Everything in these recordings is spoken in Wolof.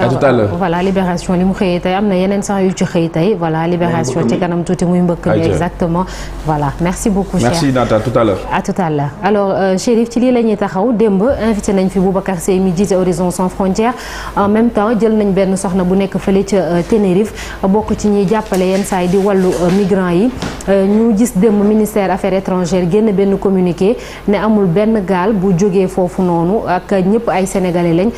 à tout à l'heure. Voilà Libération li mu xëyee tey am na yeneen sax yu ci xëy tey voilà Libération ci kanam tuuti muy mbëkk mi exactement voilà merci beaucoup. Merci Nata, à tout à l'heure. À tout à l'heure alors Chérif ci lii la ñuy taxaw démb invité nañ fi Boubacar Seye mi jiite Horizon Sans Frontières en même temps jël nañ benn soxna bu nekk fële ca Tenerife bokk ci ñuy jàppale yenn saa yi di wàllu migrants yi ñu gis démb ministère affaires étrangères génn benn communiqué ne amul benn gaal bu jógee foofu noonu ak ñëpp ay sénégalais lañ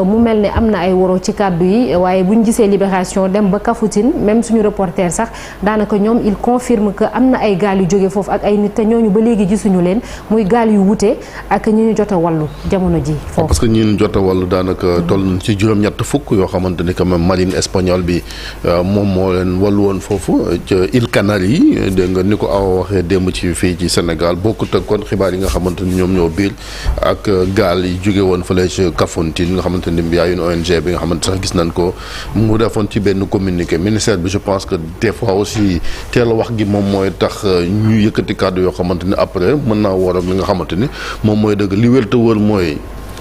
mu mel ne am na ay woro ci kàddu yi waaye bu ñu gisee Libération dem ba Kafountine même suñu reporter sax daanaka ñoom il confirme que am na ay gaal yu jógee foofu ak ay nit te ñooñu ba léegi gisuñu leen muy gaal yu wute ak ñi ñu jot a wallu jamono ji foofu. parce que ñi ñu jot a wallu daanaka toll nañ ci juróom-ñett fukk yoo xamante ni quand même marine espagnole bi moom moo leen wallu woon foofu ca îles Canaries yi dégg nga ni ko aw waxee démb ci fii ci Sénégal bokkut ak kon xibaar yi nga xamante ni ñoom ñoo biir ak gaal yi jóge woon fële ci Kafountine nga xamante ni y a une ONG bi nga xamante sax gis nañ ko mu defoon ci benn communiqué ministère bi je pense que des fois aussi teel a wax gi moom mooy tax ñu yëkkati kàddu yoo xamante ni après mën naa war ak li nga xamante ni moom mooy dëgg li wér te wër mooy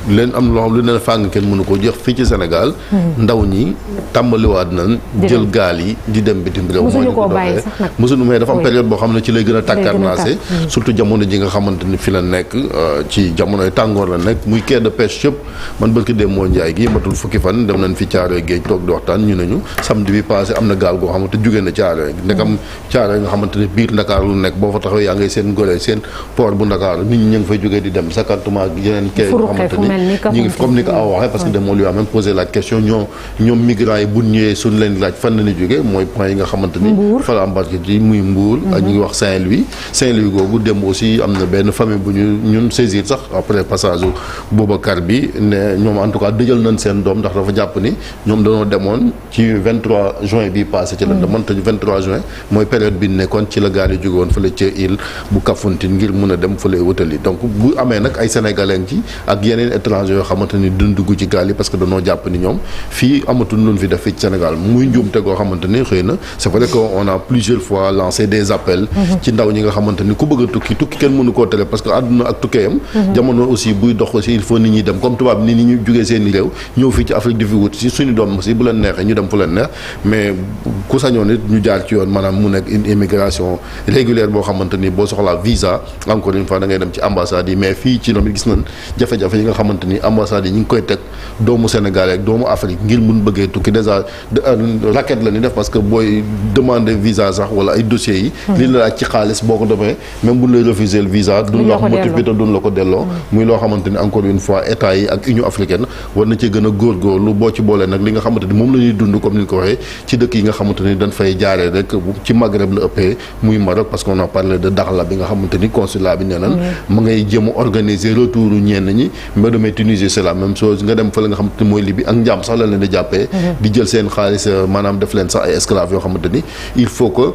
leen am loo xam lu ne fàng kenn mënu ko jeex fii ci Sénégal ndaw ñi tàmbaliwaat nañ jël gaal yi di dem bitim réew mooy ko doxee mosuñu mais dafa am période boo xam ne ci lay gën a tàkkarnaase surtout jamono ji nga xamante ni fi la nekk ci jamonoy tàngoor la nekk muy quai de pêche yëpp man barki dem moo njaay gi matul fukki fan dem nañ fi Caaroy géej toog di waxtaan ñu nañu samedi bi passé am na gaal goo xamante jóge na Caaroy ndekam Caaroy nga xamante ne biir Ndakaaru lu nekk boo fa taxawee yaa ngay seen Gorée seen port bu Ndakaaru nit ñi ñu ngi fay jógee di dem sakantuma yeneen quai yoo xamante ni ñu ngi comme ni ko aw waxee parce que de lui a même posé la question ñoom migrants yi bu ñëwee suñu leen laaj fan la ñu jógee mooy point yi nga xamante ni fa la embarqué yi muy Mbour ak ñu ngi wax Saint-Louis googu démb aussi am na benn famille bu ñun saisir sax après passage Boubacar bi ne ñoom en tout cas dëjal nañ seen doom ndax dafa jàpp ni ñoom dañoo demoon ci 23 juin bi passé ci la demoon te 23 juin mooy période bi nekkoon ci la gaal yi jóge woon fële ca île bu Kafountine ngir mën a dem fële wutali donc bu amee nag ay sénégalais ci ak yeneen étranger yoo xamante ni duñ dugg ci gaal yi parce que dañoo jàpp ni ñoom fii amatul luñ fi def fii ci Sénégal muy njuumte goo xamante ni xëy na c'est vrai que on a plusieurs fois lancé des appels ci ndaw ñi nga xamante ni ku bëgg a tukki kenn mënu koo tere parce que àdduna ak tukkeeyam jamono aussi buy dox aussi il faut nit ñi dem comme tubaab ni ñu jógee seen réew ñëw fii ci Afrique di fi wut si suñu doom aussi bu leen neexee ñu dem fu leen neex mais ku sañoon it ñu jaar ci yoon maanaam mu nekk une immigration régulière boo xamante ni boo soxlaa visa encore une fois da ngay dem ci ambassade yi mais fii ci loolu gis nañ jafe-jafe yi nga xamante ni ambassade yi ñu ngi koy teg doomu Sénégal ak doomu Afrique ngir mun bëggee tukki déjà raquette la ni def parce que booy demander visa sax wala ay dossiers yi li la laaj ci xaalis boo ko demee même bu ñu lay refuser le visa duñ la ko motivé te duñ la ko delloo muy loo xamante ni encore une fois état yi ak Union africaine war na ci gën a góorgóorlu boo ci boolee nag li nga xamante ni moom la ñuy dund comme ni ñu ko waxee ci dëkk yi nga xamante ni dañ fay jaaree rek ci Maghreb la ëppee muy Maroc parce qu'on a parlé de Dakhla bi nga xamante ni consulat bi nee nañ ma ngay jéem a organiser retour ñenn ñi mais demee Tunisie c'est la même chose nga dem fële nga xamante ni mooy Libye ak njaam sax la leen di jàppee di jël seen xaalis maanaam def leen sax ay esclaves yoo xamante ni il faut que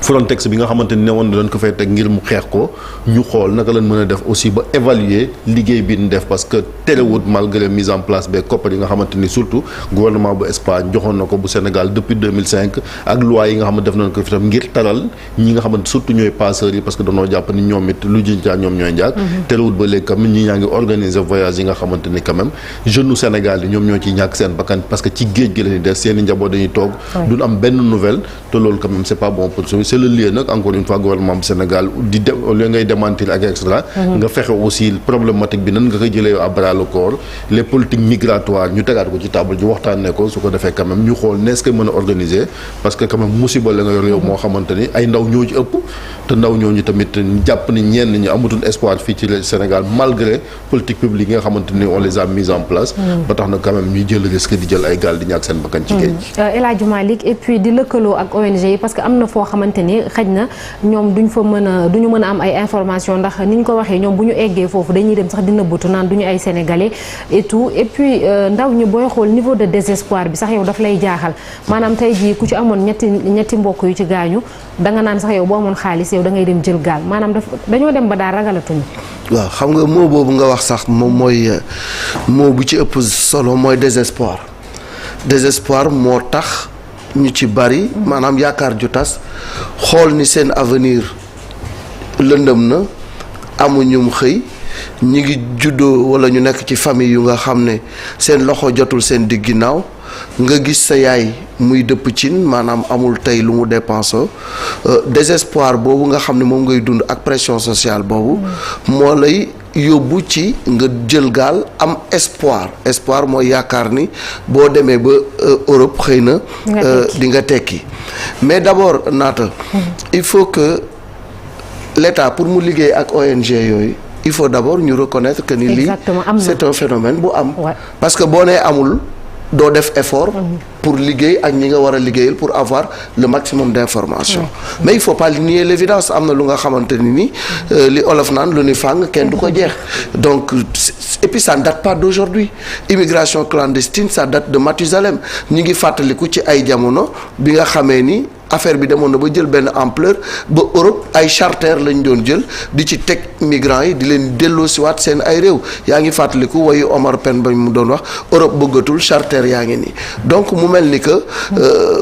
Frontex bi nga xamante ni ne woon dañ ko fay teg ngir mu xeex ko ñu xool naka lañ mën a def aussi ba évaluer liggéey bi ñu def parce que terewut malgré mise en place ba koppar yi nga xamante ni surtout gouvernement bu Espagne joxoon na ko bu Sénégal depuis 2005 ak loi yi nga xamante def nañ ko fi tam ngir taral ñi nga xamante surtout ñooy passeurs yi parce que dañoo jàpp ni ñoom it lu jëncaa ñoom ñooy njaag terewut ba léegi quand même ñi ñaa ngi organiser voyage yi nga xamante ni quand même jeunes Sénégal yi ñoom ñoo ciy ñàkk seen bakkan parce que ci géej gi la ñuy des seen i njaboot dañuy toog duñ am benn nouvelle te loolu quand même c'est pas bon pour c'est le lieu nag encore une fois gouvernement bu Sénégal di dem li ngay démentir ak extra nga fexe aussi problématique bi nan nga koy jëlee à bras le corps les politiques migratoires ñu tegaat ko ci table ji waxtaanee ko su ko defee quand même ñu xool nees ko mën a organiser parce que quand même musiba la nga yor yow moo xamante ni ay ndaw ñoo ci ëpp te ndaw ñooñu tamit jàpp ni ñenn ñi amatul espoir fii ci Sénégal malgré politique publique yi nga xamante ni on les a mis en place ba tax na quand même ñuy jël risque di jël ay gaal di ñàkk seen bakkan ci géej El Hadji Malick et puis di lëkkaloo ak ONG yi parce que am na foo xamante ni xëj na ñoom duñu mën a am ay information ndax ni ñu ko waxee ñoom bu ñu eggee foofu dañuy dem sax di nëbbatu naan duñu ay sénégalais et tout et puis ndaw ñi booy xool niveau de désespoir bi sax yow daf lay jaaxal maanaam tey jii ku ci amoon ñetti mbokk yu ci gaañu danga naan sax yow boo amoon xaalis yow da ngay dem jël gaal maanaam dañoo dem ba daal ragalatuñu. waaw xam nga moo boobu nga wax sax moom mooy moo bu ci ëpp solo mooy désespoir moo tax ñu ci bari maanaam yaakaar ju tas xool ni seen avenir lëndëm na amuñum xëy ñi ngi juddoo wala ñu nekk ci famille yu nga xam ne seen loxo jotul seen digg ginnaaw nga gis sa yaay muy dëpp cin maanaam amul tey lu mu dépensé désespoir boobu nga xam ne moom ngay dund ak pression sociale boobu moo lay yóbbu ci nga jël gaal am espoir mooy yaakaar ni boo demee ba Europe xëy na di nga tekki mais d'abord naata il faut que l'État pour mu liggéey ak ONG yooyu il faut d'abord ñu reconnaître que ni lii c'est un phénomène bu am parce que boo nee amul doo def effort pour liggéey ak ñi nga war a liggéeyal pour avoir le maximum d'informations mais il faut pas nier l'évidence am na lu nga xamante ni li olof naan lu ni fàng kenn du ko jeex donc et puis ça ne date pas d'aujourd'hui immigration clandestine ça date de Mathusalem ñi ngi fàttaliku ci ay jamono bi nga xamee ni affaire bi demoon na ba jël benn ampleur ba Europe ay charter lañ doon jël di ci teg migrants yi di leen delloosiwaat seen ay réew yaa ngi fàttaliku wayu Omar Pène ba mu doon wax Europe bëggatul charter yaa ngi nii donc mu mel ni que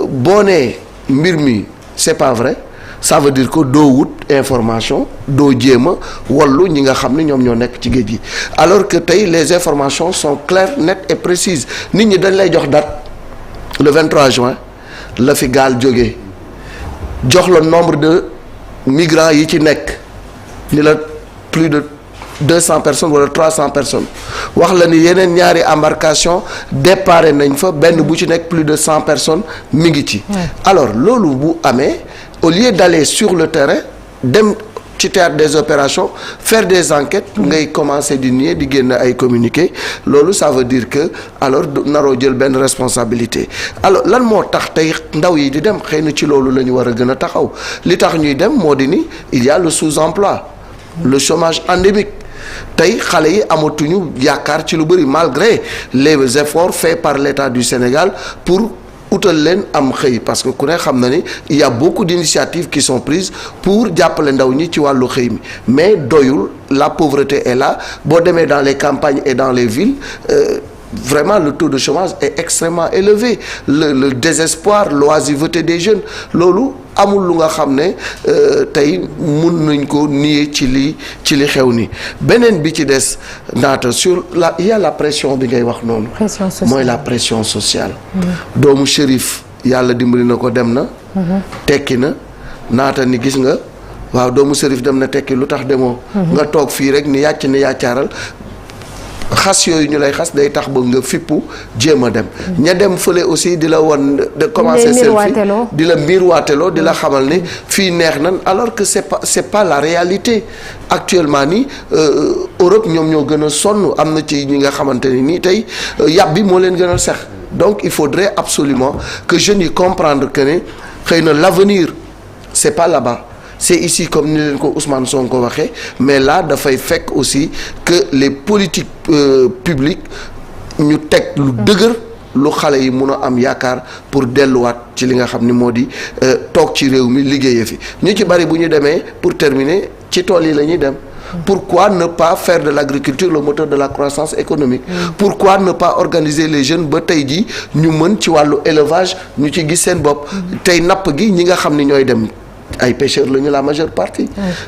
boo nee mbir mi c'est pas vrai ça veut dire que doo wut information doo jéem a wallu ñi nga xam ne ñoom ñoo nekk ci géej gi alors que tey les informations sont claires nettes et précises nit ñi dañ lay jox date le 23 juin la fi gaal jógee jox la nombre de migrants yi ci nekk ni la plus de 200 personnes wala 300 personnes wax la ni yeneen ñaari embarcation déparé nañ fa benn bu ci nekk plus de 100 personnes mi ngi ci. alors loolu bu amee au lieu d'aller sur le terrain dem ci théâtre des opérations faire des enquêtes ngay commencer di nier di génn ay communiqués loolu ça veut dire que alors naroo jël benn responsabilité alors lan moo tax tey ndaw yi di dem xëy na ci loolu la ñu war a gën a taxaw li tax ñuy dem moo di ni il y a le sous-emploi le chômage endémique tey xale yi amatuñu yaakaar ci lu bëri malgré les efforts faits par l'État du Sénégal pour utal leen am xëy parce que ku ne xam na ni il y a beaucoup d'initiatives qui sont prises pour jàppale ndaw ñi ci wàllu xëy mi mais doyul la pauvreté est là boo demee dans les campagnes et dans les villes vraiment le taux de chômage est extrêmement élevé le désespoir l'oisiveté des jeunes loolu amul lu nga xam ne tey mun nañ ko nier ci li xew ni beneen bi ci des naata sur la il y a la pression bi ngay wax noonu mooy la pression sociale doomu shérif yàlla dimbali na ko dem na tekki na naata ni gis nga waaw doomu shérif dem na tekki lu tax demoo nga toog fii rek ni yàcc ni yàccaaral xas yooyu ñu lay xas day tax ba nga fippu jéem a dem ña dem fële aussi di la won de commencer selfie di la miirwaateloo di la xamal ni fii neex nan alors que c'est pas la réalité actuellement nii Europe ñoom ñoo gën a sonn am na ci ñi nga xamante ni nii tey yàpp bi moo leen gënal sax donc il faudrait absolument que jeunes yi comprendre que ne xëy na l'avenir c'est pas là-bas c'est ici comme ni leen ko Ousmane Sonko waxee mais là dafay fekk aussi que les politiques publiques ñu teg lu dëgër lu xale yi mun a am yaakaar pour delluwaat ci li nga xam ni moo di toog ci réew mi liggéeyee fi ñu ci bari bu ñu demee pour terminer ci tool yi la ñuy dem. Pourquoi ne pas faire de l'agriculture le moteur de la croissance économique? Pourquoi ne pas organiser les jeunes ba tey jii ñu mën ci wàllu élevage ñu ci gis seen bopp. tey napp gi ñi nga xam ni ñooy dem. ay pêcheurs la ñu la majeure partie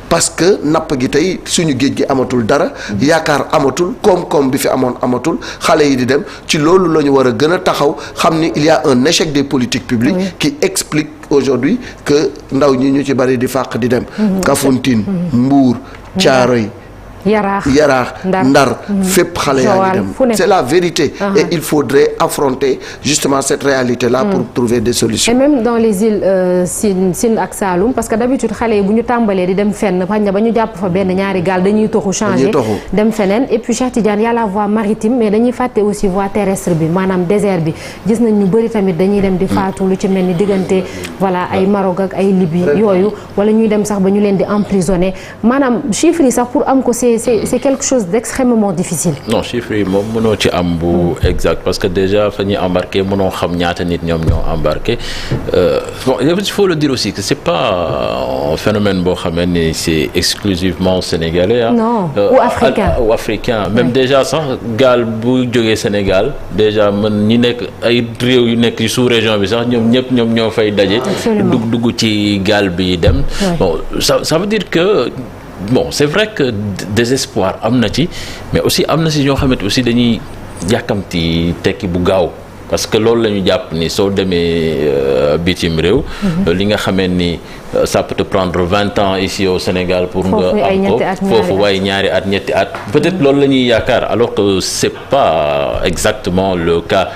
parce que napp gi tey suñu géej gi amatul dara yaakaar amatul koom-koom bi fi amoon amatul xale yi di dem ci loolu la ñu war a gën a taxaw xam ni il y a un échec des politiques publiques qui explique aujourd'hui que ndaw ñi ñu ci bari di fàq di dem Kafountine Mbour Thiaroye Yaraax Ndar fépp xale yaa ngi dem c'est la vérité et il faudrait affronter justement cette réalité là pour trouver des solutions. Et même dans les îles Sine ak Saloum parce que d'habitude xale yi bu ñu tàmbalee di dem fenn xañ na ba ñu jàpp fa benn ñaari gaal dañuy toxu changer dem feneen et puis Cheikh Tidiane y a la voie maritime mais dañuy fàtte aussi voie terrestre bi maanaam désert bi gis nañ ñu bëri tamit dañuy dem di faatu lu ci mel ni diggante voilà ay Maroc ak ay Libye yooyu wala ñuy dem sax ba ñu leen di emprisonner maanaam chiffres yi sax pour am ko c'est quelque chose d'extrêmement difficile. Non chiffres yi moom mënoo ci am bu exact parce que déjà fa ñuy embarqué mënoo xam ñaata nit ñoom ñoo embarqué bon il faut le dire aussi que c'est pas un phénomène boo xamee ni c'est exclusivement sénégalais ah. Non ou africain ou africain même déjà sax gaal bu jógee Sénégal déjà man ñi nekk ay réew yu nekk sous région bi sax ñoom ñëpp ñoom ñoo fay daje. dugg ci gaal bi dem. Bon ça veut dire que. Bon c'est vrai que désespoir am na ci mais aussi am na si ñoo xamante aussi dañuy yàkkamti tekki bu gaaw parce que loolu la ñu jàpp ni soo demee bitim réew. li nga xamee ni ça peut te prendre 20 ans ici au Sénégal pour nga am ko foofu waaye ñaari at ñetti at peut-être loolu la ñuy yaakaar alors que c'est pas exactement le cas.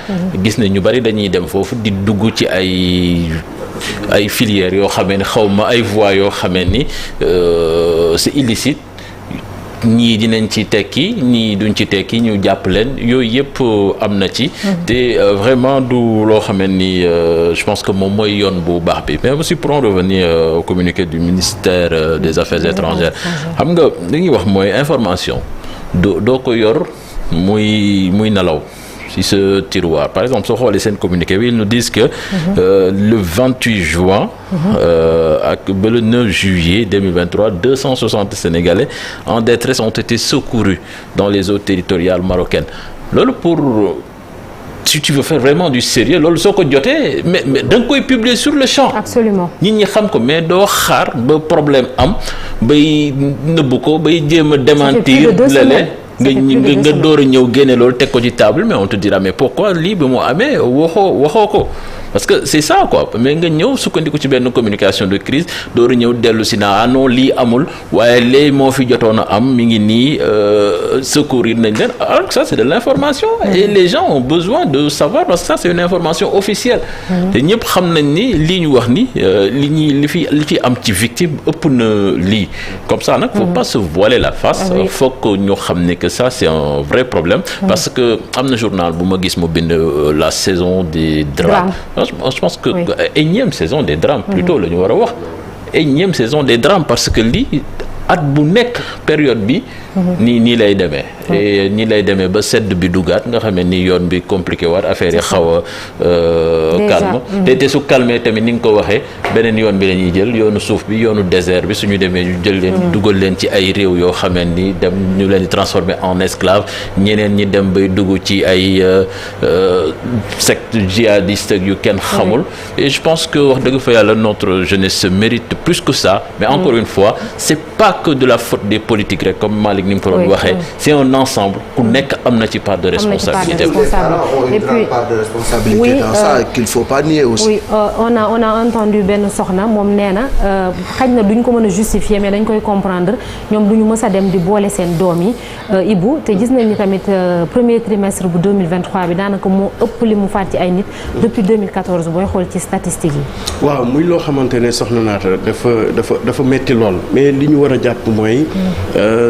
gis na ñu bari dañuy dem foofu di dugg ci ay filières yoo xamee ni xaw ma ay voies yoo xamee ni c'est illicite. ñii dinañ ci tekki ñii duñ ci tekki ñu jàpp leen yooyu yëpp am na ci. te vraiment du loo xamee ni je pense que moom mooy yoon bu baax bi mais aussi pour en revenir au communiqué du ministère des Affaires étrangères xam nga li ñuy wax mooy information doo ko yor muy nelaw. ci ce tiroir par exemple soo xoolee seen communiqué bi ils nous disent que le 28 juin ak ba le 9 juillet 2023 260 Sénégalais en détresse ont été secourus dans les eaux territoriales marocaines loolu pour si tu veux faire vraiment du sérieux loolu soo ko jotee mais da nga koy publier sur le champ. Absolument. nit ñi xam ko mais doo xaar ba problème am bay nëbbu ko bay jéem a démentir lale nga door a ñëw génne loolu teg ko ci table mais on te dira mais pourquoi lii bi mu amee waxoo ko parce que c'est ça quoi mais nga ñëw sukkandiku ci benn communication de crise door a ñëw dellu si naa non lii amul waaye léegi moo fi jotoon a am mi ngi nii secourir nañ leen alors que ça c'est de l'information et les gens ont besoin de savoir parce que ça c'est une information officielle te ñëpp xam nañ ni lii ñu wax ni li ci am ci victime ëpp na lii comme ça nag faut pas se voiler la face faut que ñu xam ne que ça c'est un vrai problème parce que am na journal bu ma gis mu bind la saison des drames. Je pense que énième saison des drames plutôt la ñu war a wax énième saison des drames parce que lii at bu nekk période bi nii lay demee et nii lay demee ba sedd bi dugaat nga xam ne ni yoon bi compliqué waat affaire yi xaw a calme te su calmé tamit ni nga ko waxee beneen yoon bi la ñuy jël yoonu suuf bi yoonu désert bi suñu demee ñu jël leen dugal leen ci ay réew yoo xamee ni dem ñu leen di transformer en esclave ñeneen ñi dem bay dugg ci ay secte djihadiste yu kenn xamul et je pense que wax dëgg fa yàlla notre jeunesse se mérite plus que ça mais encore une fois c'est pas que de la faute des politiques rek comme Malick ni mu ko doon waxee c'est un ensemble ku nekk am na ci part de responsabilité et puis part de responsabilité dans ça qu'il faut pas nier aussi. Oui, on a entendu benn soxna moom nee na xaj na duñ ko mën a justifier mais dañ koy comprendre ñoom duñu mës a dem di boole seen doom yi Ibou te gis nañ ni tamit premier trimestre bu 2023 bi daanaka moo ëpp li mu faat ci ay nit depuis 2014 booy xool ci statistiques yi. waaw muy loo xamante ne soxna naata dafa metti lool mais li ñu war a jàpp mooy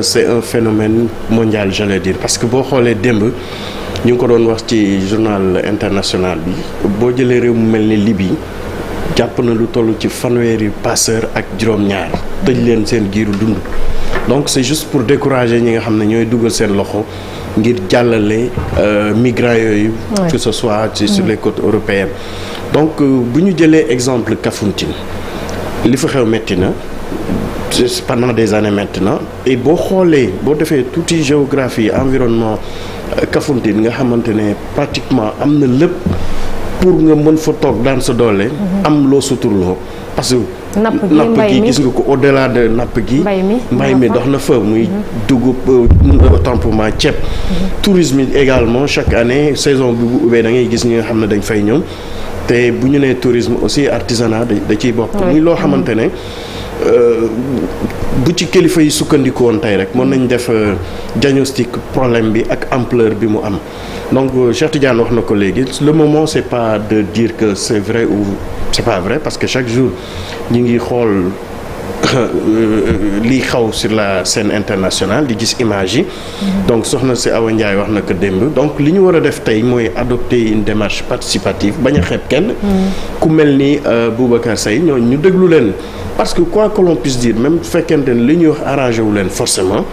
c'est un phénomène mondial j'allais dire parce que boo xoolee démb ñu ngi ko doon wax ci journal international bi boo jëlee réew mu mel ni Libye jàpp na lu toll ci fanweeri passeur ak juróom-ñaar tëj leen seen giiru dund donc c'est juste pour décourager ñi nga xam ne ñooy dugal seen loxo ngir jàllale migrants yooyu que ce soit sur les côtes européennes donc bu ñu jëlee exemple Kafountine li fa xew metti na pendant des années maintenant et boo xoolee boo defee tuuti géographie environnement Kafountine nga xamante ne pratiquement am na lépp pour nga mën fa toog daan sa doole am loo suturloo parce que napp gi gis nga ko au-delà de napp gi mbay mi dox na fa muy dugub templement ceeb tourisme yi également chaque année saison bi bu ubbee da ngay gis ñi nga xam ne dañ fay ñëw te bu ñu nee tourisme aussi artisanat da ciy bokk muy loo xamante ne bu ci kilifa yi sukkandikoon tey rek mën nañ def diagnostic problème bi ak ampleur bi mu am donc Cheikh Tidiane wax na ko léegi le moment c'est pas de dire que c'est vrai ou c'est pas vrai parce que chaque jour ñu ngi xool lii xaw sur la scène internationale di gis image yi donc soxna si Awa Ndiaye wax na ko démb donc li ñu war a def tey mooy adopter une démarche participative bañ a xeeb kenn ku mel ni Boubacar Seye ñooñu ñu déglu leen parce que quoi que l'on puisse dire même fekkente ne li ñuy wax arrangé wu leen forcément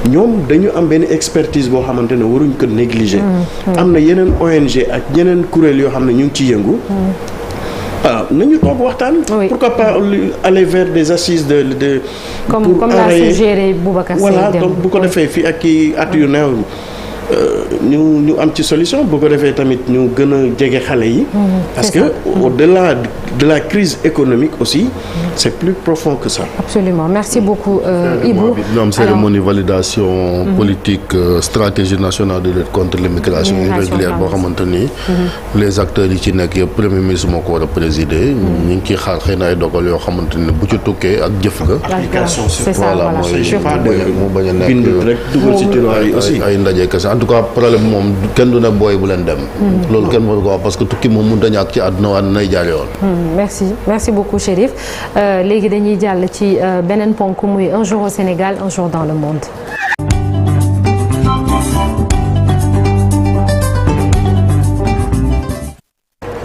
ñoom dañu am benn expertise boo xamante ne waruñ ko négliger am na yeneen ONG ak yeneen kuréel yoo xam ne ñu ngi ci yëngu nañu toog waxtaan. Pourquoi pas aller vers des assises de comme l'a suggéré Boubacar Seye. Voilà donc bu ko defee fii ak kii at yu néew ñu am ci solution bu ko defee tamit ñu gën a jege xale yi. parce que au-delà de la crise économique aussi c'est plus profond que ça. Absolument, merci beaucoup Ibou. ñoom cérémonie validation politique stratégie nationale de lutte contre l'immigration irrégulière boo xamante ni les acteurs yi ci nekk yëpp premier ministre moo ko war a présider. ñu ngi ciy xaar xëy na ay dogal yoo xamante ni bu ci tukkee ak jëf ga. application c'est ça, voilà mooy mu bañ a nekk bind rek dugal ci tiroir yi aussi ay ndaje kese en tout cas problème moom kenn du ne booy bu leen dem. loolu kenn waru ko wax parce que tukki moom mënut a ñàkk ci àdduna waa nay jaar yoon. merci beaucoup Chérif léegi dañuy jàll ci beneen ponk muy un jour au Sénégal un jour dans le monde.